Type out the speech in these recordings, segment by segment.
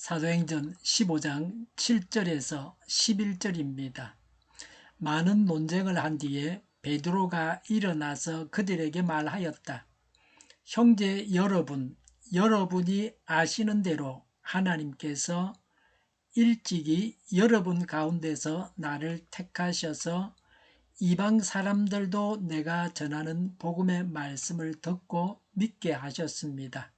사도행전 15장 7절에서 11절입니다. 많은 논쟁을 한 뒤에 베드로가 일어나서 그들에게 말하였다. 형제 여러분, 여러분이 아시는 대로 하나님께서 일찍이 여러분 가운데서 나를 택하셔서 이방 사람들도 내가 전하는 복음의 말씀을 듣고 믿게 하셨습니다.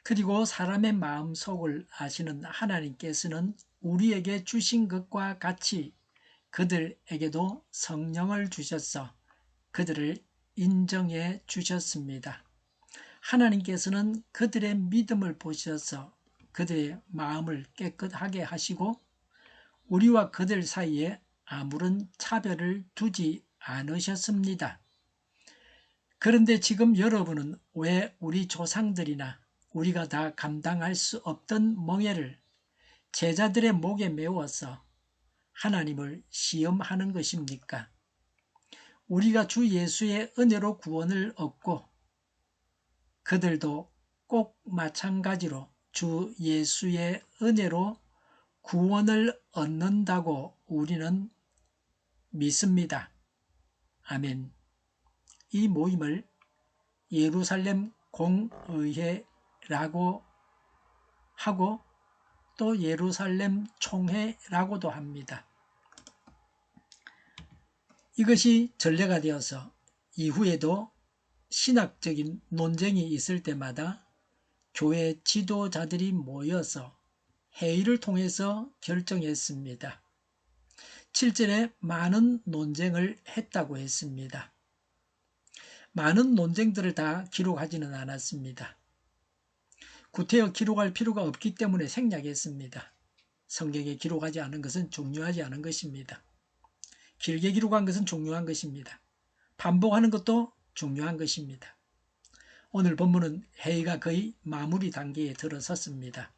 그리고 사람의 마음속을 아시는 하나님께서는 우리에게 주신 것과 같이 그들에게도 성령을 주셔서 그들을 인정해 주셨습니다. 하나님께서는 그들의 믿음을 보셔서 그들의 마음을 깨끗하게 하시고 우리와 그들 사이에 아무런 차별을 두지 않으셨습니다. 그런데 지금 여러분은 왜 우리 조상들이나 우리가 다 감당할 수 없던 멍에를 제자들의 목에 메워서 하나님을 시험하는 것입니까? 우리가 주 예수의 은혜로 구원을 얻고 그들도 꼭 마찬가지로 주 예수의 은혜로 구원을 얻는다고 우리는 믿습니다. 아멘. 이 모임을 예루살렘 공의회라고 하고 또 예루살렘 총회라고도 합니다. 이것이 전례가 되어서 이후에도 신학적인 논쟁이 있을 때마다 교회 지도자들이 모여서 회의를 통해서 결정했습니다. 7절에 많은 논쟁을 했다고 했습니다. 많은 논쟁들을 다 기록하지는 않았습니다. 구태여 기록할 필요가 없기 때문에 생략했습니다. 성경에 기록하지 않은 것은 중요하지 않은 것입니다. 길게 기록한 것은 중요한 것입니다. 반복하는 것도 중요한 것입니다. 오늘 본문은 회의가 거의 마무리 단계에 들어섰습니다.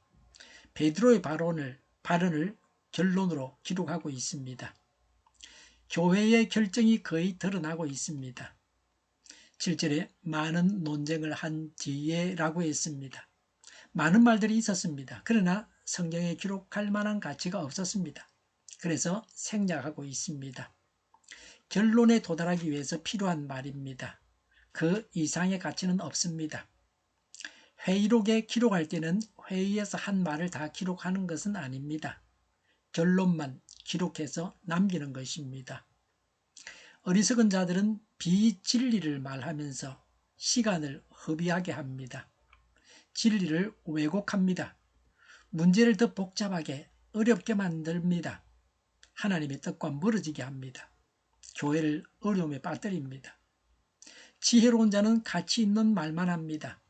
베드로의 발언을 결론으로 기록하고 있습니다. 교회의 결정이 거의 드러나고 있습니다. 7절에 많은 논쟁을 한 뒤에 라고 했습니다. 많은 말들이 있었습니다. 그러나 성경에 기록할 만한 가치가 없었습니다. 그래서 생략하고 있습니다. 결론에 도달하기 위해서 필요한 말입니다. 그 이상의 가치는 없습니다. 회의록에 기록할 때는 회의에서 한 말을 다 기록하는 것은 아닙니다. 결론만 기록해서 남기는 것입니다. 어리석은 자들은 비진리를 말하면서 시간을 허비하게 합니다. 진리를 왜곡합니다. 문제를 더 복잡하게 어렵게 만듭니다. 하나님의 뜻과 멀어지게 합니다. 교회를 어려움에 빠뜨립니다. 지혜로운 자는 가치 있는 말만 합니다.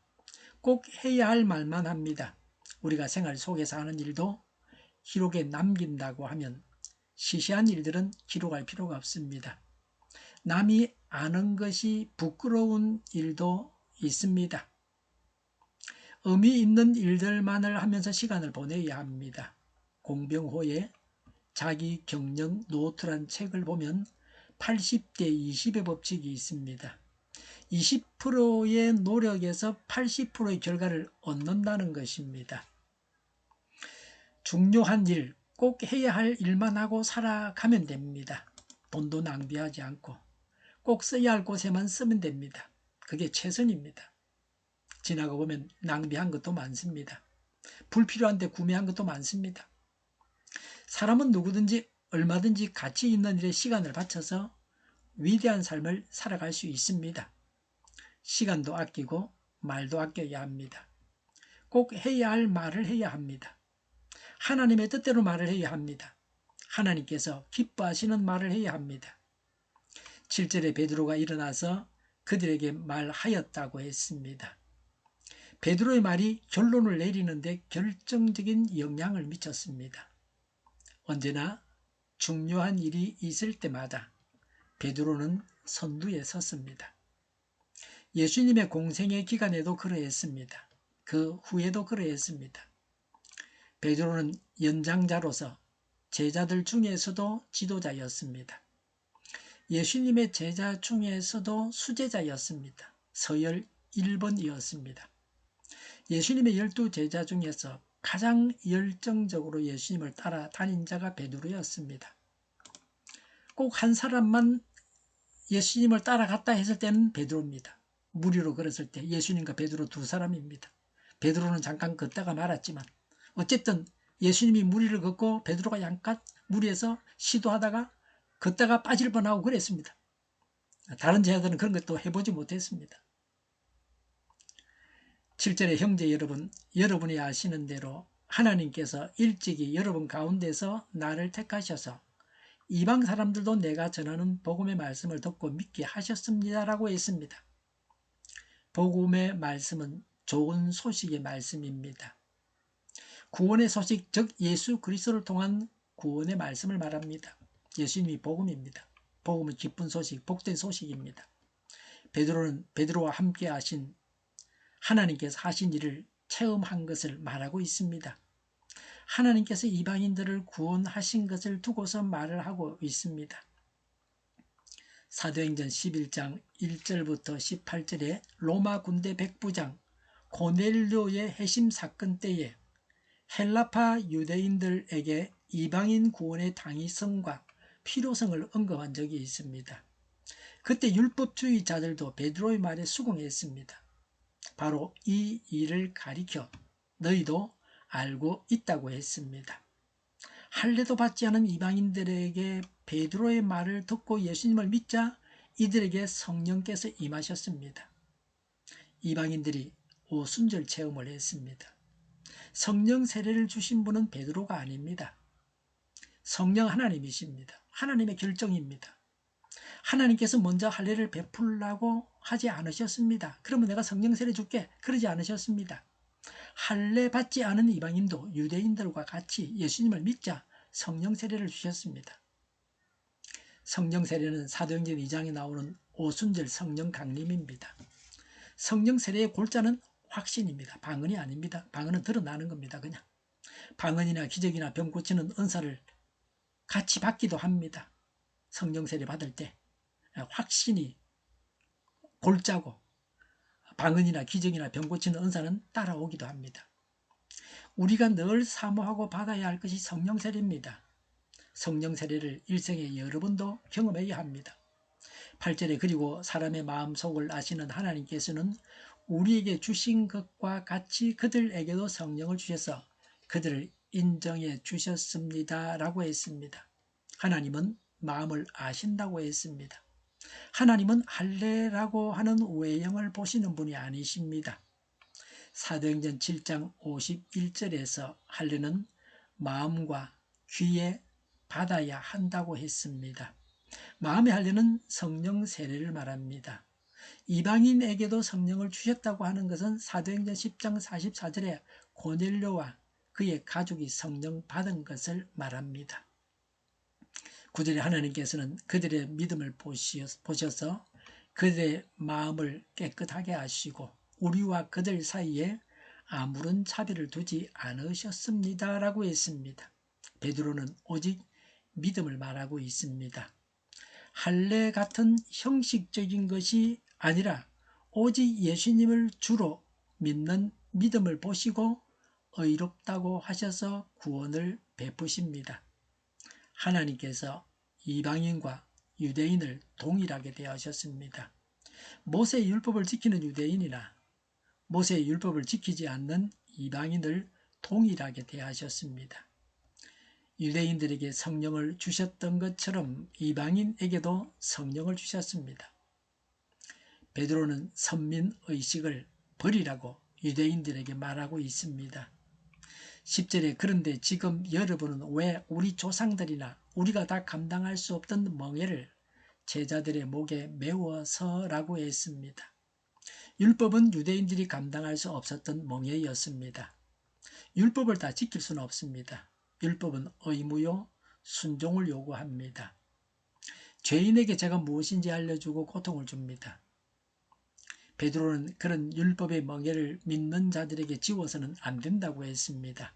꼭 해야 할 말만 합니다. 우리가 생활 속에서 하는 일도 기록에 남긴다고 하면 시시한 일들은 기록할 필요가 없습니다. 남이 아는 것이 부끄러운 일도 있습니다. 의미 있는 일들만을 하면서 시간을 보내야 합니다. 공병호의 자기 경영 노트란 책을 보면 80대 20의 법칙이 있습니다. 20%의 노력에서 80%의 결과를 얻는다는 것입니다. 중요한 일, 꼭 해야 할 일만 하고 살아가면 됩니다. 돈도 낭비하지 않고 꼭 써야 할 곳에만 쓰면 됩니다. 그게 최선입니다. 지나가 보면 낭비한 것도 많습니다. 불필요한데 구매한 것도 많습니다. 사람은 누구든지 얼마든지 가치 있는 일에 시간을 바쳐서 위대한 삶을 살아갈 수 있습니다. 시간도 아끼고 말도 아껴야 합니다. 꼭 해야 할 말을 해야 합니다. 하나님의 뜻대로 말을 해야 합니다. 하나님께서 기뻐하시는 말을 해야 합니다. 7절에 베드로가 일어나서 그들에게 말하였다고 했습니다. 베드로의 말이 결론을 내리는데 결정적인 영향을 미쳤습니다. 언제나 중요한 일이 있을 때마다 베드로는 선두에 섰습니다. 예수님의 공생의 기간에도 그러했습니다. 그 후에도 그러했습니다. 베드로는 연장자로서 제자들 중에서도 지도자였습니다. 예수님의 제자 중에서도 수제자였습니다. 서열 1번이었습니다. 예수님의 12 제자 중에서 가장 열정적으로 예수님을 따라다닌 자가 베드로였습니다. 꼭 한 사람만 예수님을 따라갔다 했을 때는 베드로입니다. 무리로 걸었을 때 예수님과 베드로 두 사람입니다. 베드로는 잠깐 걷다가 말았지만 어쨌든 예수님이 무리를 걷고 베드로가 양껏 무리에서 시도하다가 걷다가 빠질 뻔하고 그랬습니다. 다른 제자들은 그런 것도 해보지 못했습니다. 7절에 형제 여러분, 여러분이 아시는 대로 하나님께서 일찍이 여러분 가운데서 나를 택하셔서 이방 사람들도 내가 전하는 복음의 말씀을 듣고 믿게 하셨습니다라고 했습니다. 복음의 말씀은 좋은 소식의 말씀입니다. 구원의 소식, 즉 예수 그리스도를 통한 구원의 말씀을 말합니다. 예수님이 복음입니다. 복음은 기쁜 소식, 복된 소식입니다. 베드로와 함께 하신 하나님께서 하신 일을 체험한 것을 말하고 있습니다. 하나님께서 이방인들을 구원하신 것을 두고서 말을 하고 있습니다. 사도행전 11장 1절부터 18절에 로마 군대 백부장 고넬료의 해심 사건 때에 헬라파 유대인들에게 이방인 구원의 당위성과 필요성을 언급한 적이 있습니다. 그때 율법주의자들도 베드로의 말에 수긍했습니다. 바로 이 일을 가리켜 너희도 알고 있다고 했습니다. 할례도 받지 않은 이방인들에게 베드로의 말을 듣고 예수님을 믿자 이들에게 성령께서 임하셨습니다. 이방인들이 오순절 체험을 했습니다. 성령 세례를 주신 분은 베드로가 아닙니다. 성령 하나님이십니다. 하나님의 결정입니다. 하나님께서 먼저 할례를 베풀라고 하지 않으셨습니다. 그러면 내가 성령 세례 줄게 그러지 않으셨습니다. 할례 받지 않은 이방인도 유대인들과 같이 예수님을 믿자 성령 세례를 주셨습니다. 성령 세례는 사도행전 2장에 나오는 오순절 성령 강림입니다. 성령 세례의 골자는 확신입니다. 방언이 아닙니다. 방언은 드러나는 겁니다. 그냥 방언이나 기적이나 병 고치는 은사를 같이 받기도 합니다. 성령 세례 받을 때 확신이 골자고 방언이나 기적이나 병 고치는 은사는 따라오기도 합니다. 우리가 늘 사모하고 받아야 할 것이 성령 세례입니다. 성령 세례를 일생에 여러 번도 경험해야 합니다. 8절에 그리고 사람의 마음속을 아시는 하나님께서는 우리에게 주신 것과 같이 그들에게도 성령을 주셔서 그들을 인정해 주셨습니다 라고 했습니다. 하나님은 마음을 아신다고 했습니다. 하나님은 할례라고 하는 외형을 보시는 분이 아니십니다. 사도행전 7장 51절에서 할례는 마음과 귀에 받아야 한다고 했습니다. 마음의 할례는 성령 세례를 말합니다. 이방인에게도 성령을 주셨다고 하는 것은 사도행전 10장 44절에 고넬료와 그의 가족이 성령 받은 것을 말합니다. 9절에 하나님께서는 그들의 믿음을 보셔서 그들의 마음을 깨끗하게 하시고 우리와 그들 사이에 아무런 차별을 두지 않으셨습니다 라고 했습니다. 베드로는 오직 믿음을 말하고 있습니다. 할례 같은 형식적인 것이 아니라 오직 예수님을 주로 믿는 믿음을 보시고 의롭다고 하셔서 구원을 베푸십니다. 하나님께서 이방인과 유대인을 동일하게 대하셨습니다. 모세의 율법을 지키는 유대인이나 모세의 율법을 지키지 않는 이방인을 동일하게 대하셨습니다. 유대인들에게 성령을 주셨던 것처럼 이방인에게도 성령을 주셨습니다. 베드로는 선민의식을 버리라고 유대인들에게 말하고 있습니다. 10절에 그런데 지금 여러분은 왜 우리 조상들이나 우리가 다 감당할 수 없던 멍에를 제자들의 목에 메워서라고 했습니다. 율법은 유대인들이 감당할 수 없었던 멍에였습니다. 율법을 다 지킬 수는 없습니다. 율법은 의무요, 순종을 요구합니다. 죄인에게 제가 무엇인지 알려주고 고통을 줍니다. 베드로는 그런 율법의 멍에를 믿는 자들에게 지워서는 안 된다고 했습니다.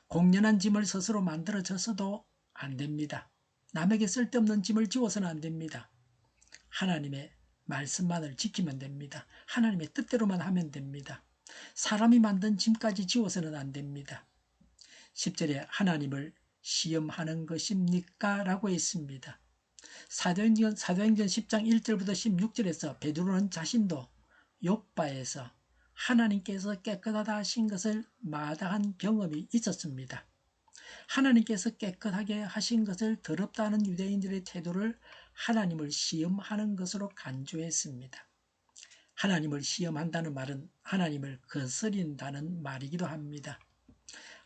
공연한 짐을 스스로 만들어져서도 안 됩니다. 남에게 쓸데없는 짐을 지워서는 안 됩니다. 하나님의 말씀만을 지키면 됩니다. 하나님의 뜻대로만 하면 됩니다. 사람이 만든 짐까지 지워서는 안 됩니다. 10절에 하나님을 시험하는 것입니까? 라고 했습니다. 사도행전 10장 1절부터 16절에서 베드로는 자신도 욥바에서 하나님께서 깨끗하다 하신 것을 마다한 경험이 있었습니다. 하나님께서 깨끗하게 하신 것을 더럽다는 유대인들의 태도를 하나님을 시험하는 것으로 간주했습니다. 하나님을 시험한다는 말은 하나님을 거스린다는 말이기도 합니다.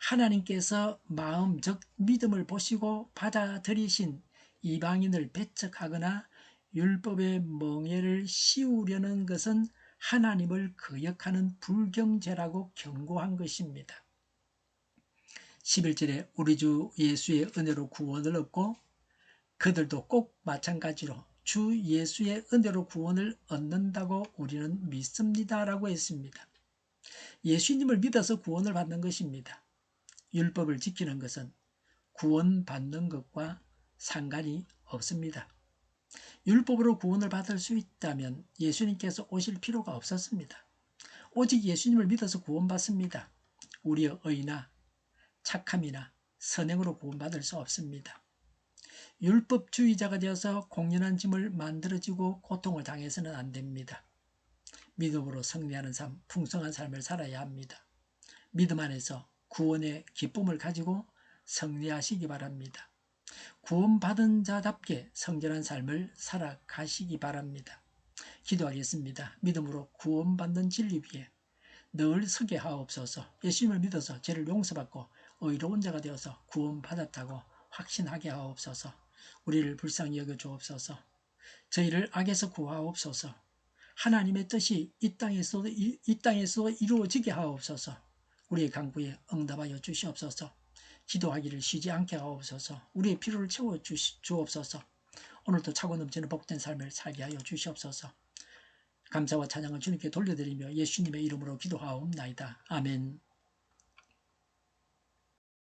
하나님께서 마음 즉 믿음을 보시고 받아들이신 이방인을 배척하거나 율법의 멍에를 씌우려는 것은 하나님을 거역하는 불경죄라고 경고한 것입니다. 11절에 우리 주 예수의 은혜로 구원을 얻고 그들도 꼭 마찬가지로 주 예수의 은혜로 구원을 얻는다고 우리는 믿습니다. 라고 했습니다. 예수님을 믿어서 구원을 받는 것입니다. 율법을 지키는 것은 구원받는 것과 상관이 없습니다. 율법으로 구원을 받을 수 있다면 예수님께서 오실 필요가 없었습니다. 오직 예수님을 믿어서 구원받습니다. 우리의 의나 착함이나 선행으로 구원받을 수 없습니다. 율법주의자가 되어서 공연한 짐을 만들어지고 고통을 당해서는 안 됩니다. 믿음으로 승리하는 삶, 풍성한 삶을 살아야 합니다. 믿음 안에서 구원의 기쁨을 가지고 승리하시기 바랍니다. 구원받은 자답게 성결한 삶을 살아가시기 바랍니다. 기도하겠습니다. 믿음으로 구원받는 진리 위에 늘 서게 하옵소서. 예수님을 믿어서 죄를 용서받고 의로운 자가 되어서 구원받았다고 확신하게 하옵소서. 우리를 불쌍히 여겨 주옵소서. 저희를 악에서 구하옵소서. 하나님의 뜻이 이 땅에서 이루어지게 하옵소서. 우리의 간구에 응답하여 주시옵소서. 기도하기를 쉬지 않게 하옵소서. 우리의 필요를 채워 주옵소서. 오늘도 차고 넘치는 복된 삶을 살게 하여 주시옵소서. 감사와 찬양을 주님께 돌려드리며 예수님의 이름으로 기도하옵나이다. 아멘.